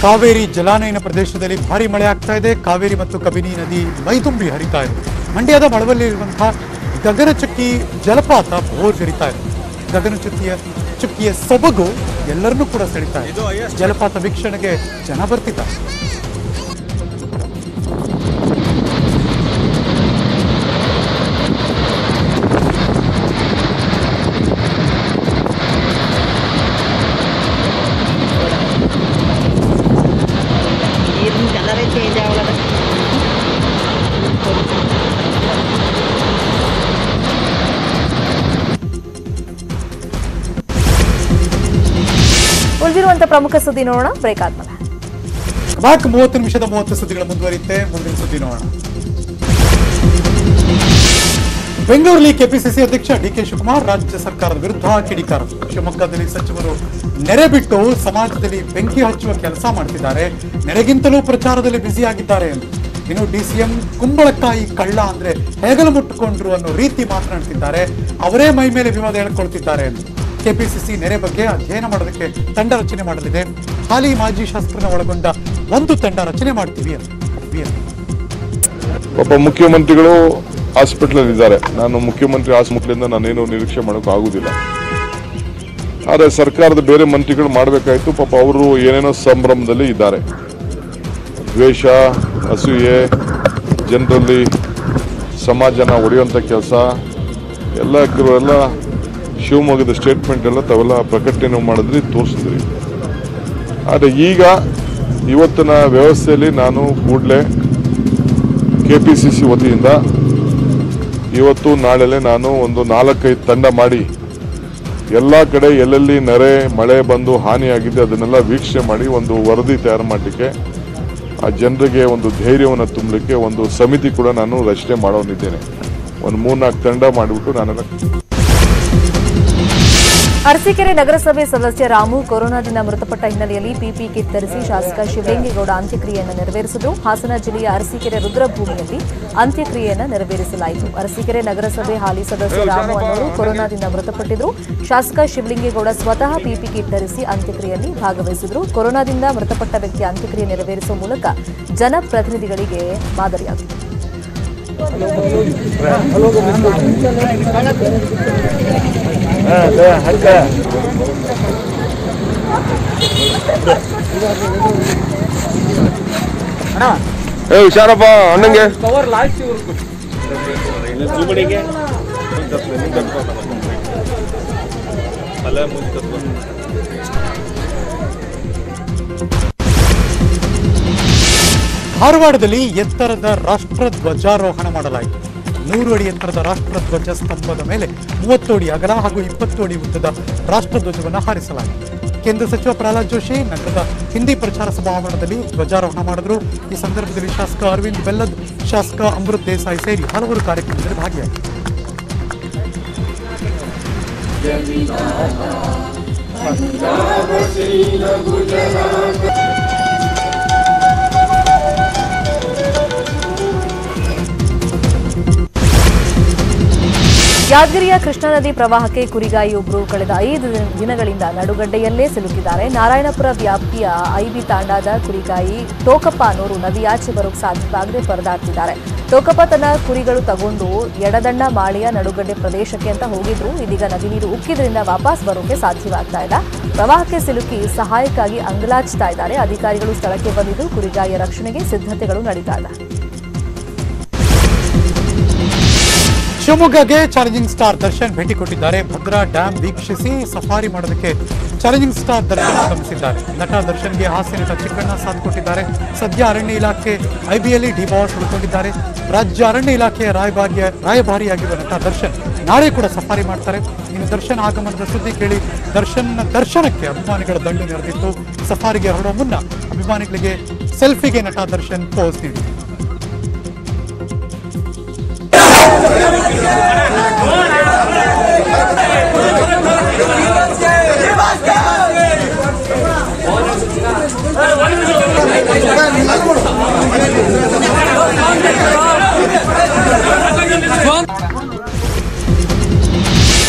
ಕಾವೇರಿ ಜಲಾನಯನ ಪ್ರದೇಶದಲ್ಲಿ ಭಾರಿ ಮಳೆ ಆಗ್ತಾ ಇದೆ. ಕಾವೇರಿ ಮತ್ತು ಕಬಿನಿ ನದಿ ಮೈದುಂಬಿ ಹರಿತಾ ಇದೆ. ಮಂಡ್ಯದ ಮಳವಲ್ಲಿರುವಂತಹ ಗಗನಚುಕ್ಕಿ ಜಲಪಾತ ಭೋರ್ಗರಿತಾ ಇದೆ. ಗಗನಚುಕ್ಕಿಯ ಸೊಬಗು ಎಲ್ಲರನ್ನೂ ಕೂಡ ಸೆಳೀತಾ ಇದೆ. ಜಲಪಾತ ವೀಕ್ಷಣೆಗೆ ಜನ ಬರ್ತಿದ್ದಾರೆ. ಉಳಿದಿರುವಂತಹ ಪ್ರಮುಖ ಸುದ್ದಿ ನೋಡೋಣ ಬ್ರೇಕ್ ಆದ್ಮೇಲೆ. 30 ನಿಮಿಷದ 30 ಸುದ್ದಿಗಳ ಮುಂದುವರಿಯುತ್ತೆ. ಮುಂದಿನ ಸುದ್ದಿ ನೋಡೋಣ. ಬೆಂಗಳೂರಲ್ಲಿ ಕೆಪಿಸಿಸಿ ಅಧ್ಯಕ್ಷ ಡಿಕೆ ಶಿವಕುಮಾರ್ ರಾಜ್ಯ ಸರ್ಕಾರದ ವಿರುದ್ಧ ಕಿಡಿಕಾರ. ಶಿವಮೊಗ್ಗದಲ್ಲಿ ಸಚಿವರು ನೆರೆ ಬಿಟ್ಟು ಸಮಾಜದಲ್ಲಿ ಬೆಂಕಿ ಹಚ್ಚುವ ಕೆಲಸ ಮಾಡ್ತಿದ್ದಾರೆ, ನೆರೆಗಿಂತಲೂ ಪ್ರಚಾರದಲ್ಲಿ ಬ್ಯುಸಿಯಾಗಿದ್ದಾರೆ ಎಂದು. ಇನ್ನು ಡಿಸಿಎಂ ಕುಂಬಳಕಾಯಿ ಕಳ್ಳ ಅಂದ್ರೆ ಹೆಗಲು ಮುಟ್ಟುಕೊಂಡ್ರು ಅನ್ನೋ ರೀತಿ ಮಾತನಾಡ್ತಿದ್ದಾರೆ. ಅವರೇ ಮೈ ಮೇಲೆ ವಿವಾದ ಹೇಳ್ಕೊಳ್ತಿದ್ದಾರೆ ಎಂದು. ಕೆಪಿಸಿಸಿ ನೆರೆ ಬಗ್ಗೆ ಅಧ್ಯಯನ ಮಾಡೋದಕ್ಕೆ ತಂಡ ರಚನೆ ಮಾಡಲಿದೆ. ಹಾಲಿ ಮಾಜಿ ಶಾಸಕರನ್ನ ಒಳಗೊಂಡ ಒಂದು ತಂಡ ರಚನೆ ಮಾಡ್ತೀವಿ ಅಂತ. ಒಬ್ಬ ಮುಖ್ಯಮಂತ್ರಿಗಳು ಹಾಸ್ಪಿಟ್ಲಲ್ಲಿ ಇದ್ದಾರೆ. ನಾನು ಮುಖ್ಯಮಂತ್ರಿ ಹಾಸ್ಪಿಟ್ಲಿಂದ ನಾನೇನು ನಿರೀಕ್ಷೆ ಮಾಡೋಕೆ ಆಗುದಿಲ್ಲ. ಆದರೆ ಸರ್ಕಾರದ ಬೇರೆ ಮಂತ್ರಿಗಳು ಮಾಡಬೇಕಾಯ್ತು. ಪಾಪ ಅವರು ಏನೇನೋ ಸಂಭ್ರಮದಲ್ಲಿ ಇದ್ದಾರೆ. ದ್ವೇಷ, ಅಸೂಯೆ, ಜನರಲ್ಲಿ ಸಮಾಜನ ಒಡೆಯುವಂಥ ಕೆಲಸ ಎಲ್ಲ ಶಿವಮೊಗ್ಗದ ಸ್ಟೇಟ್ಮೆಂಟ್ ಎಲ್ಲ ತಾವೆಲ್ಲ ಪ್ರಕಟಣೆ ಮಾಡಿದ್ರಿ, ತೋರಿಸಿದ್ರಿ. ಆದರೆ ಈಗ ಇವತ್ತಿನ ವ್ಯವಸ್ಥೆಯಲ್ಲಿ ನಾನು ಕೂಡಲೇ KPCC ವತಿಯಿಂದ ಇವತ್ತು ನಾಳೆಲೆ ನಾನು ಒಂದು 4-5 ತಂಡ ಮಾಡಿ ಎಲ್ಲ ಕಡೆ ಎಲ್ಲೆಲ್ಲಿ ನೆರೆ ಮಳೆ ಬಂದು ಹಾನಿಯಾಗಿದೆ ಅದನ್ನೆಲ್ಲ ವೀಕ್ಷಣೆ ಮಾಡಿ ಒಂದು ವರದಿ ತಯಾರು ಮಾಡಲಿಕ್ಕೆ, ಆ ಜನರಿಗೆ ಒಂದು ಧೈರ್ಯವನ್ನು ತುಂಬಲಿಕ್ಕೆ ಒಂದು ಸಮಿತಿ ಕೂಡ ನಾನು ರಚನೆ ಮಾಡೋನಿದ್ದೇನೆ. ಒಂದು 3-4 ತಂಡ ಮಾಡಿಬಿಟ್ಟು ನಾನೆಲ್ಲ. ಅರಸೀಕೆರೆ ನಗರಸಭೆ ಸದಸ್ಯ ರಾಮು ಕೊರೋನಾದಿಂದ ಮೃತಪಟ್ಟ ಹಿನ್ನೆಲೆಯಲ್ಲಿ ಪಿಪಿ ಕಿಟ್ ಧರಿಸಿ ಶಾಸಕ ಶಿವಲಿಂಗೇಗೌಡ ಅಂತ್ಯಕ್ರಿಯೆಯನ್ನು ನೆರವೇರಿಸಿದರು. ಹಾಸನ ಜಿಲ್ಲೆಯ ಅರಸೀಕೆರೆ ರುದ್ರಭೂಮಿಯಲ್ಲಿ ಅಂತ್ಯಕ್ರಿಯೆಯನ್ನು ನೆರವೇರಿಸಲಾಯಿತು. ಅರಸೀಕೆರೆ ನಗರಸಭೆ ಹಾಲಿ ಸದಸ್ಯ ರಾಮು ಅನ್ನೋರು ಕೊರೋನಾದಿಂದ ಮೃತಪಟ್ಟಿದ್ರು. ಶಾಸಕ ಶಿವಲಿಂಗೇಗೌಡ ಸ್ವತಃ ಪಿಪಿ ಕಿಟ್ ಧರಿಸಿ ಅಂತ್ಯಕ್ರಿಯೆಯಲ್ಲಿ ಭಾಗವಹಿಸಿದರು. ಕೊರೋನಾದಿಂದ ಮೃತಪಟ್ಟ ವ್ಯಕ್ತಿಯ ಅಂತ್ಯಕ್ರಿಯೆ ನೆರವೇರಿಸುವ ಮೂಲಕ ಜನಪ್ರತಿನಿಧಿಗಳಿಗೆ ಮಾದರಿಯಾಗಿದೆ. ಹುಷಾರಪ್ಪ ಅಣ್ಣಂಗೆ. ಧಾರವಾಡದಲ್ಲಿ ಎತ್ತರದ ರಾಷ್ಟ್ರ ಧ್ವಜಾರೋಹಣ ಮಾಡಲಾಯಿತು. 100 ಅಡಿ ಎತ್ತರದ ರಾಷ್ಟ್ರ ಧ್ವಜ ಸ್ತಂಭದ ಮೇಲೆ 30 ಅಡಿ ಅಗಲ ಹಾಗೂ 20 ಅಡಿ ಉದ್ದದ ರಾಷ್ಟ್ರ ಧ್ವಜವನ್ನು ಹಾರಿಸಲಾಯಿತು. ಕೇಂದ್ರ ಸಚಿವ ಪ್ರಹ್ಲಾದ್ ಜೋಶಿ ನಗರದ ಹಿಂದಿ ಪ್ರಚಾರ ಸಭಾಂಗಣದಲ್ಲಿ ಧ್ವಜಾರೋಹಣ ಮಾಡಿದರು. ಈ ಸಂದರ್ಭದಲ್ಲಿ ಶಾಸಕ ಅರವಿಂದ್ ಬೆಲ್ಲದ್, ಶಾಸಕ ಅಮೃತ್ ದೇಸಾಯಿ ಸೇರಿ ಹಲವರು ಕಾರ್ಯಕ್ರಮದಲ್ಲಿ ಭಾಗಿಯಾಗಿದ್ದರು. ಯಾದಗಿರಿಯ ಕೃಷ್ಣಾ ನದಿ ಪ್ರವಾಹಕ್ಕೆ ಕುರಿಗಾಯಿಯೊಬ್ಬರು ಕಳೆದ 5 ದಿನಗಳಿಂದ ನಡುಗಡ್ಡೆಯಲ್ಲೇ ಸಿಲುಕಿದ್ದಾರೆ. ನಾರಾಯಣಪುರ ವ್ಯಾಪ್ತಿಯ ಐಬಿ ತಾಂಡಾದ ಕುರಿಗಾಯಿ ಟೋಕಪ್ಪ ಅನ್ನೋರು ನದಿಯಾಚೆ ಬರೋಕ್ ಸಾಧ್ಯವಾಗದೆ ಪರದಾಡ್ತಿದ್ದಾರೆ. ಟೋಕಪ್ಪ ತನ್ನ ಕುರಿಗಳು ತಗೊಂಡು ಎಡದಂಡ ಮಾಳಿಯ ನಡುಗಡ್ಡೆ ಪ್ರದೇಶಕ್ಕೆ ಅಂತ ಹೋಗಿದ್ರು. ಇದೀಗ ನದಿ ನೀರು ಉಕ್ಕಿದ್ರಿಂದ ವಾಪಸ್ ಬರೋಕೆ ಸಾಧ್ಯವಾಗ್ತಾ ಇಲ್ಲ. ಪ್ರವಾಹಕ್ಕೆ ಸಿಲುಕಿ ಸಹಾಯಕ್ಕಾಗಿ ಅಂಗಲಾಚ್ತಾ ಇದ್ದಾರೆ. ಅಧಿಕಾರಿಗಳು ಸ್ಥಳಕ್ಕೆ ಬಂದಿದ್ದು ಕುರಿಗಾಯಿಯ ರಕ್ಷಣೆಗೆ ಸಿದ್ಧತೆಗಳು ನಡೀತಾ ಇದೆ. ಶಿವಮೊಗ್ಗಗೆ ಚಾಲೆಂಜಿಂಗ್ ಸ್ಟಾರ್ ದರ್ಶನ್ ಭೇಟಿ ಕೊಟ್ಟಿದ್ದಾರೆ. ಭದ್ರಾ ಡ್ಯಾಮ್ ವೀಕ್ಷಿಸಿ ಸಫಾರಿ ಮಾಡೋದಕ್ಕೆ ಚಾಲೆಂಜಿಂಗ್ ಸ್ಟಾರ್ ದರ್ಶನ್ ಆಗಮಿಸಿದ್ದಾರೆ. ನಟ ದರ್ಶನ್ಗೆ ಹಾಸ್ಯ ನಟ ಚಿಕ್ಕಣ್ಣ ಸಾಥ್ ಕೊಟ್ಟಿದ್ದಾರೆ. ಸದ್ಯ ಅರಣ್ಯ ಇಲಾಖೆ ಐಬಿಯಲ್ಲಿ ಡಿಬಾಸ್ ಉಳ್ಕೊಂಡಿದ್ದಾರೆ. ರಾಜ್ಯ ಅರಣ್ಯ ಇಲಾಖೆಯ ರಾಯಭಾರಿಯಾಗಿರುವ ನಟ ದರ್ಶನ್ ನಾಳೆ ಕೂಡ ಸಫಾರಿ ಮಾಡ್ತಾರೆ. ಇನ್ನು ದರ್ಶನ್ ಆಗಮನದ ಸುದ್ದಿ ಕೇಳಿ ದರ್ಶನಕ್ಕೆ ಅಭಿಮಾನಿಗಳ ದಂಡು ನೆರೆದಿತ್ತು. ಸಫಾರಿಗೆ ಹೊರಡುವ ಮುನ್ನ ಅಭಿಮಾನಿಗಳಿಗೆ ಸೆಲ್ಫಿಗೆ ನಟ ದರ್ಶನ್ ಪೋಸ್ ನೀಡಿದರು.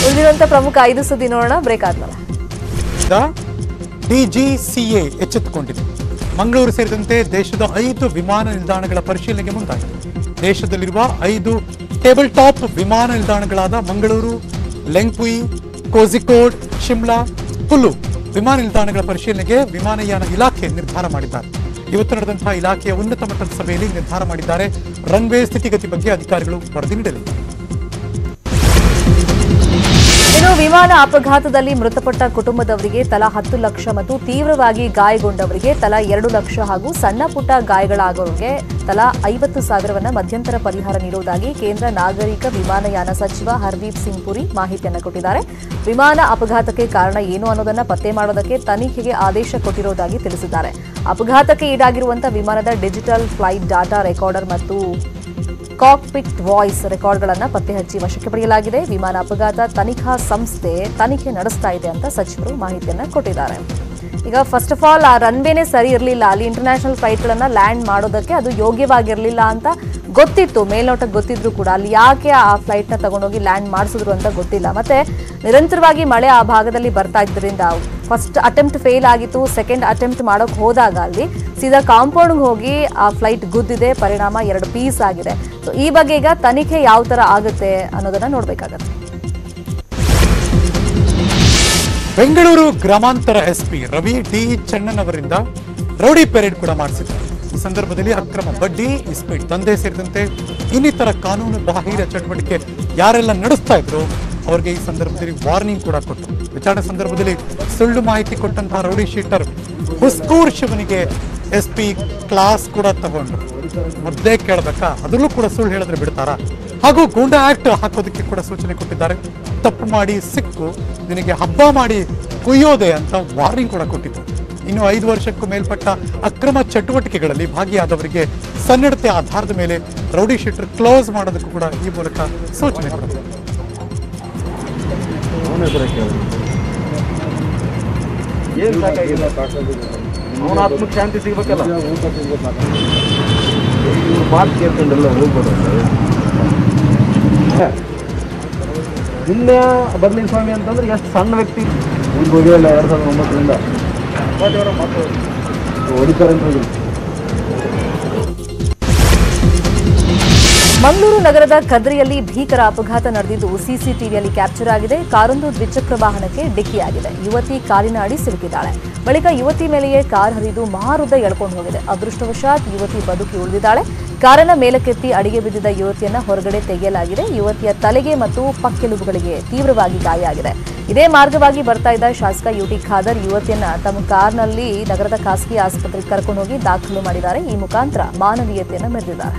ಉಳಿದಿರುವಂತ ಪ್ರಮುಖ 5 ಸುದ್ದಿ ನೋಡೋಣ, ಬ್ರೇಕ್ ಆದ್ಮೇಲೆ. DGCA ಎಚ್ಚೆತ್ತುಕೊಂಡಿದೆ. ಮಂಗಳೂರು ಸೇರಿದಂತೆ ದೇಶದ 5 ವಿಮಾನ ನಿಲ್ದಾಣಗಳ ಪರಿಶೀಲನೆಗೆ ಮುಂದಾಗಿದೆ. ದೇಶದಲ್ಲಿರುವ 5 ಟೇಬಲ್ ಟಾಪ್ ವಿಮಾನ ನಿಲ್ದಾಣಗಳಾದ ಮಂಗಳೂರು, ಲೆಂಗ್ಪುಯಿ, ಕೋಝಿಕೋಡ್, ಶಿಮ್ಲಾ, ಕುಲ್ಲು ವಿಮಾನ ನಿಲ್ದಾಣಗಳ ಪರಿಶೀಲನೆಗೆ ವಿಮಾನಯಾನ ಇಲಾಖೆ ನಿರ್ಧಾರ ಮಾಡಿದ್ದಾರೆ. ಇವತ್ತು ನಡೆದಂತಹ ಇಲಾಖೆಯ ಉನ್ನತ ಮಟ್ಟದ ಸಭೆಯಲ್ಲಿ ನಿರ್ಧಾರ ಮಾಡಿದ್ದಾರೆ. ರನ್ವೇ ಸ್ಥಿತಿಗತಿ ಬಗ್ಗೆ ಅಧಿಕಾರಿಗಳು ವರದಿ ನೀಡಲಿದ್ದಾರೆ. ಇನ್ನು ವಿಮಾನ ಅಪಘಾತದಲ್ಲಿ ಮೃತಪಟ್ಟ ಕುಟುಂಬದವರಿಗೆ ತಲಾ 10 ಲಕ್ಷ ಮತ್ತು ತೀವ್ರವಾಗಿ ಗಾಯಗೊಂಡವರಿಗೆ ತಲಾ 2 ಲಕ್ಷ ಹಾಗೂ ಸಣ್ಣ ಪುಟ್ಟ ಗಾಯಗಳಾಗೋರಿಗೆ ತಲಾ 50,000 ಮಧ್ಯಂತರ ಪರಿಹಾರ ನೀಡುವುದಾಗಿ ಕೇಂದ್ರ ನಾಗರಿಕ ವಿಮಾನಯಾನ ಸಚಿವ ಹರ್ದೀಪ್ ಸಿಂಗ್ ಪುರಿ ಮಾಹಿತಿಯನ್ನು ಕೊಟ್ಟಿದ್ದಾರೆ. ವಿಮಾನ ಅಪಘಾತಕ್ಕೆ ಕಾರಣ ಏನು ಅನ್ನೋದನ್ನ ಪತ್ತೆ ಮಾಡೋದಕ್ಕೆ ತನಿಖೆಗೆ ಆದೇಶ ಕೊಟ್ಟಿರುವುದಾಗಿ ತಿಳಿಸಿದ್ದಾರೆ. ಅಪಘಾತಕ್ಕೆ ಈಡಾಗಿರುವಂತಹ ವಿಮಾನದ ಡಿಜಿಟಲ್ ಫ್ಲೈಟ್ ಡಾಟಾ ರೆಕಾರ್ಡರ್ ಮತ್ತು ಕಾಕ್ಪಿಟ್ ವಾಯ್ಸ್ ರೆಕಾರ್ಡ್ಗಳನ್ನು ಪತ್ತೆ ಹಚ್ಚಿ ವಶಕ್ಕೆ ಪಡೆಯಲಾಗಿದೆ. ವಿಮಾನ ಅಪಘಾತ ತನಿಖಾ ಸಂಸ್ಥೆ ತನಿಖೆ ನಡೆಸ್ತಾ ಇದೆ ಅಂತ ಸಚಿವರು ಮಾಹಿತಿಯನ್ನು ಕೊಟ್ಟಿದ್ದಾರೆ. ಈಗ ಫಸ್ಟ್ ಆಫ್ ಆಲ್ ಆ ರನ್ವೇನೇ ಸರಿ ಇರಲಿಲ್ಲ, ಅಲ್ಲಿ ಇಂಟರ್ನ್ಯಾಷನಲ್ ಫ್ಲೈಟ್ಗಳನ್ನ ಲ್ಯಾಂಡ್ ಮಾಡೋದಕ್ಕೆ ಅದು ಯೋಗ್ಯವಾಗಿರಲಿಲ್ಲ ಅಂತ ಗೊತ್ತಿತ್ತು, ಮೇಲ್ನೋಟಕ್ಕೆ ಗೊತ್ತಿದ್ರು ಕೂಡ ಅಲ್ಲಿ ಯಾಕೆ ಆ ಫ್ಲೈಟ್ನ ತಗೊಂಡೋಗಿ ಲ್ಯಾಂಡ್ ಮಾಡಿಸಿದ್ರು ಅಂತ ಗೊತ್ತಿಲ್ಲ. ಮತ್ತೆ ನಿರಂತರವಾಗಿ ಮಳೆ ಆ ಭಾಗದಲ್ಲಿ ಬರ್ತಾ ಇದ್ದರಿಂದ ಫಸ್ಟ್ ಅಟೆಂಪ್ಟ್ ಫೇಲ್ ಆಗಿತ್ತು, ಸೆಕೆಂಡ್ ಅಟೆಂಪ್ಟ್ ಮಾಡೋಕೆ ಹೋದಾಗ ಅಲ್ಲಿ ಸೀದಾ ಕಾಂಪೌಂಡ್ಗೆ ಹೋಗಿ ಆ ಫ್ಲೈಟ್ ಗುದ್ದಿದೆ, ಪರಿಣಾಮ 2 ಪೀಸ್ ಆಗಿದೆ. ಸೊ ಈ ಬಗ್ಗೆ ಈಗ ತನಿಖೆ ಯಾವ ಥರ ಆಗುತ್ತೆ ಅನ್ನೋದನ್ನ ನೋಡಬೇಕಾಗತ್ತೆ. ಬೆಂಗಳೂರು ಗ್ರಾಮಾಂತರ ಎಸ್ಪಿ ರವಿ ಡಿ ಚಣ್ಣನ್ ಅವರಿಂದ ರೌಡಿ ಪೆರೇಡ್ ಕೂಡ ಮಾಡಿಸಿದ್ದಾರೆ. ಈ ಸಂದರ್ಭದಲ್ಲಿ ಅಕ್ರಮ ಬಡ್ಡಿ, ಇಸ್ಪೀಟ್ ದಂಧೆ ಸೇರಿದಂತೆ ಇನ್ನಿತರ ಕಾನೂನು ಬಾಹಿರ ಚಟುವಟಿಕೆ ಯಾರೆಲ್ಲ ನಡೆಸ್ತಾ ಇದ್ರು ಅವರಿಗೆ ಈ ಸಂದರ್ಭದಲ್ಲಿ ವಾರ್ನಿಂಗ್ ಕೂಡ ಕೊಟ್ಟರು. ವಿಚಾರಣೆ ಸಂದರ್ಭದಲ್ಲಿ ಸುಳ್ಳು ಮಾಹಿತಿ ಕೊಟ್ಟಂತಹ ರೌಡಿ ಶೀಟರ್ ಹುಸ್ಕೂರ್ ಶಿವನಿಗೆ ಎಸ್ಪಿ ಕ್ಲಾಸ್ ಕೂಡ ತಗೊಂಡ್ರು. ಮೊದಲೇ ಕೇಳಬೇಕಾ, ಅದರಲ್ಲೂ ಕೂಡ ಸುಳ್ಳು ಹೇಳಿದ್ರೆ ಬಿಡ್ತಾರಾ? ಹಾಗೂ ಗೂಂಡಾ ಆಕ್ಟ್ ಹಾಕೋದಕ್ಕೆ ಕೂಡ ಸೂಚನೆ ಕೊಟ್ಟಿದ್ದಾರೆ. ತಪ್ಪು ಮಾಡಿ ಸಿಕ್ಕು ನಿನಗೆ ಹಬ್ಬ ಮಾಡಿ ಕುಯ್ಯೋದೆ ಅಂತ ವಾರ್ನಿಂಗ್ ಕೂಡ ಕೊಟ್ಟಿದ್ದಾರೆ. ಇನ್ನು 5 ವರ್ಷಕ್ಕೂ ಮೇಲ್ಪಟ್ಟ ಅಕ್ರಮ ಚಟುವಟಿಕೆಗಳಲ್ಲಿ ಭಾಗಿಯಾದವರಿಗೆ ಸನ್ನಡತೆ ಆಧಾರದ ಮೇಲೆ ರೌಡಿ ಶೀಟರ್ ಕ್ಲೋಸ್ ಮಾಡೋದಕ್ಕೂ ಕೂಡ ಈ ಮೂಲಕ ಸೂಚನೆ ಕೊಟ್ಟಿದ್ದಾರೆ. ಅವನ ಆತ್ಮಕ್ಕೆ ಶಾಂತಿ ಸಿಗ್ಬೇಕಲ್ಲ, ಮಾತು ಕೇಳ್ಕೊಂಡೆಲ್ಲ ಹೋಗ್ಬೋದು. ನಿನ್ನೆ ಬದಲಿನ ಸ್ವಾಮಿ ಅಂತಂದ್ರೆ ಎಷ್ಟು ಸಣ್ಣ ವ್ಯಕ್ತಿ ಹೋಗಿಲ್ಲ 2009ರಿಂದ ಹೊಡಿತಾರೆ. ಮಂಗಳೂರು ನಗರದ ಕದ್ರಿಯಲ್ಲಿ ಭೀಕರ ಅಪಘಾತ ನಡೆದಿದ್ದು ಸಿಸಿಟಿವಿಯಲ್ಲಿ ಕ್ಯಾಪ್ಚರ್ ಆಗಿದೆ. ಕಾರೊಂದು ದ್ವಿಚಕ್ರ ವಾಹನಕ್ಕೆ ಡಿಕ್ಕಿಯಾಗಿದೆ. ಯುವತಿ ಕಾರಿನ ಅಡಿ ಸಿಲುಕಿದ್ದಾಳೆ. ಬಳಿಕ ಯುವತಿ ಮೇಲೆಯೇ ಕಾರ್ ಹರಿದು ಮಹಾರುದ್ದ ಎಳ್ಕೊಂಡು ಹೋಗಿದೆ. ಅದೃಷ್ಟವಶಾತ್ ಯುವತಿ ಬದುಕಿ ಉಳಿದಿದ್ದಾಳೆ. ಕಾರನ್ನ ಮೇಲಕ್ಕೆತ್ತಿ ಅಡಿಗೆ ಬಿದ್ದಿದ್ದ ಯುವತಿಯನ್ನ ಹೊರಗಡೆ ತೆಗೆಯಲಾಗಿದೆ. ಯುವತಿಯ ತಲೆಗೆ ಮತ್ತು ಪಕ್ಕೆಲುಬುಗಳಿಗೆ ತೀವ್ರವಾಗಿ ಗಾಯ ಆಗಿದೆ. ಇದೇ ಮಾರ್ಗವಾಗಿ ಬರ್ತಾ ಇದ್ದ ಶಾಸಕ ಯುಟಿ ಖಾದರ್ ಯುವತಿಯನ್ನ ತಮ್ಮ ಕಾರ್ನಲ್ಲಿ ನಗರದ ಖಾಸಗಿ ಆಸ್ಪತ್ರೆಗೆ ಕರ್ಕೊಂಡು ಹೋಗಿ ದಾಖಲು ಮಾಡಿದ್ದಾರೆ. ಈ ಮುಖಾಂತರ ಮಾನವೀಯತೆಯನ್ನು ಮೆರೆದಿದ್ದಾರೆ.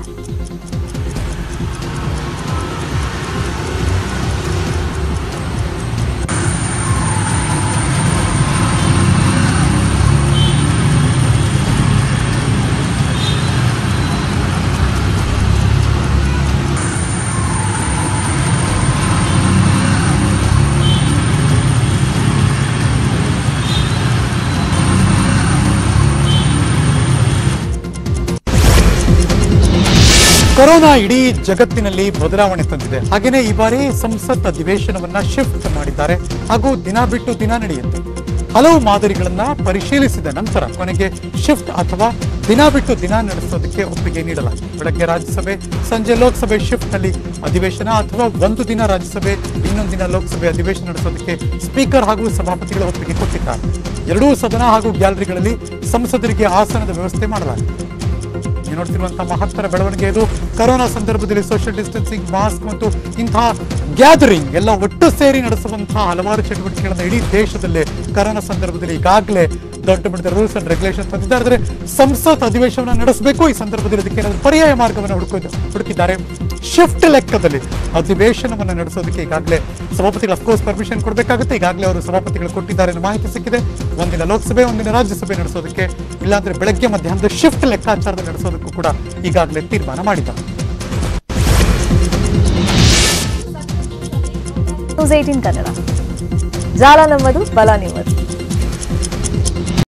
ಕೊರೋನಾ ಇಡೀ ಜಗತ್ತಿನಲ್ಲಿ ಬದಲಾವಣೆ ತಂದಿದೆ. ಹಾಗೆಯೇ ಈ ಬಾರಿ ಸಂಸತ್ ಅಧಿವೇಶನವನ್ನ ಶಿಫ್ಟ್ ಮಾಡಿದ್ದಾರೆ ಹಾಗೂ ದಿನ ಬಿಟ್ಟು ದಿನ ನಡೆಯುತ್ತೆ. ಹಲವು ಮಾದರಿಗಳನ್ನ ಪರಿಶೀಲಿಸಿದ ನಂತರ ಕೊನೆಗೆ ಶಿಫ್ಟ್ ಅಥವಾ ದಿನ ಬಿಟ್ಟು ದಿನ ನಡೆಸೋದಕ್ಕೆ ಒಪ್ಪಿಗೆ ನೀಡಲಾಗಿದೆ. ಬೆಳಗ್ಗೆ ರಾಜ್ಯಸಭೆ, ಸಂಜೆ ಲೋಕಸಭೆ ಶಿಫ್ಟ್ ನಲ್ಲಿ ಅಧಿವೇಶನ ಅಥವಾ ಒಂದು ದಿನ ರಾಜ್ಯಸಭೆ, ಇನ್ನೊಂದು ದಿನ ಲೋಕಸಭೆ ಅಧಿವೇಶನ ನಡೆಸೋದಕ್ಕೆ ಸ್ಪೀಕರ್ ಹಾಗೂ ಸಭಾಪತಿಗಳ ಒಪ್ಪಿಗೆ ಕೊಟ್ಟಿದ್ದಾರೆ. ಎರಡೂ ಸದನ ಹಾಗೂ ಗ್ಯಾಲರಿಗಳಲ್ಲಿ ಸಂಸದರಿಗೆ ಆಸನದ ವ್ಯವಸ್ಥೆ ಮಾಡಲಾಗಿದೆ. ನೋಡ್ತಿರುವಂತಹ ಮಹತ್ತರ ಬೆಳವಣಿಗೆ ಇದು. ಕೊರೋನಾ ಸಂದರ್ಭದಲ್ಲಿ ಸೋಷಿಯಲ್ ಡಿಸ್ಟೆನ್ಸಿಂಗ್, ಮಾಸ್ಕ್ ಮತ್ತು ಇಂತಹ ಗ್ಯಾದರಿಂಗ್ ಎಲ್ಲ ಒಟ್ಟು ಸೇರಿ ನಡೆಸುವಂತಹ ಹಲವಾರು ಚಟುವಟಿಕೆಗಳನ್ನು ಇಡೀ ದೇಶದಲ್ಲೇ ಕೊರೋನಾ ಸಂದರ್ಭದಲ್ಲಿ ಈಗಾಗಲೇ ದೊಡ್ಡ ಮಟ್ಟದ ರೂಲ್ಸ್ ಅಂಡ್ ರೆಗ್ಯುಲೇಷನ್ ತಂದಿದ್ದಾರೆ. ಆದರೆ ಸಂಸತ್ ಅಧಿವೇಶನ ನಡೆಸಬೇಕು, ಈ ಸಂದರ್ಭದಲ್ಲಿ ಅದಕ್ಕೆ ಏನಾದರೂ ಪರ್ಯಾಯ ಮಾರ್ಗವನ್ನು ಹುಡುಕಿದ್ದಾರೆ. ಶಿಫ್ಟ್ ಲೆಕ್ಕದಲ್ಲಿ ಅಧಿವೇಶನವನ್ನು ನಡೆಸೋದಕ್ಕೆ ಈಗಾಗಲೇ ಸಭಾಪತಿಗಳು ಅಫ್ಕೋರ್ಸ್ ಪರ್ಮಿಷನ್ ಕೊಡಬೇಕಾಗುತ್ತೆ. ಈಗಾಗಲೇ ಅವರು ಸಭಾಪತಿಗಳು ಕೊಟ್ಟಿದ್ದಾರೆ ಅನ್ನೋ ಮಾಹಿತಿ ಸಿಕ್ಕಿದೆ. ಒಂದಿನ ಲೋಕಸಭೆ, ಒಂದಿನ ರಾಜ್ಯಸಭೆ ನಡೆಸೋದಕ್ಕೆ, ಇಲ್ಲಾಂದ್ರೆ ಬೆಳಗ್ಗೆ ಮಧ್ಯಾಹ್ನದ ಶಿಫ್ಟ್ ಲೆಕ್ಕಾಚಾರದಲ್ಲಿ ನಡೆಸೋದಕ್ಕೂ ಕೂಡ ಈಗಾಗಲೇ ತೀರ್ಮಾನ ಮಾಡಿದ್ದಾರೆ. ನ್ಯೂಸ್ 18 ಕನ್ನಡ, ಜಾಲ ನಮ್ಮದು, ಬಲ ನಿಮ್ಮದು.